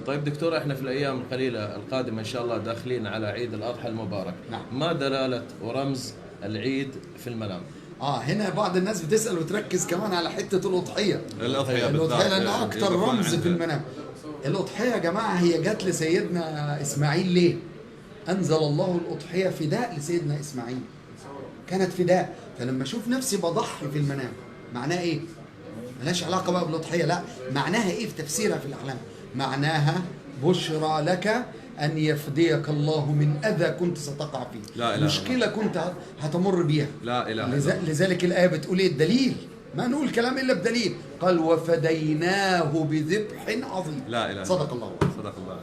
طيب دكتور، احنا في الايام القليله القادمه ان شاء الله داخلين على عيد الاضحى المبارك. نعم. ما دلاله ورمز العيد في المنام؟ هنا بعض الناس بتسأل وتركز كمان على حتة الأضحية. الأضحية لأنه أكتر رمز في المنام. الأضحية يا جماعة هي جت لسيدنا إسماعيل ليه؟ أنزل الله الأضحية فداء لسيدنا إسماعيل. كانت فداء، فلما أشوف نفسي بضحي في المنام معناه إيه؟ ملهاش علاقة بقى بالأضحية، لا، معناها إيه في تفسيرها في الأحلام؟ معناها بشرى لك أن يفديك الله من أذى كنت ستقع فيه. لا إله مشكلة كنت هتمر بيها. لا إله إلا الله. لذلك الآية بتقول إيه الدليل؟ ما نقول كلام إلا بدليل. قال وفديناه بذبح عظيم. لا إله. صدق الله. صدق الله.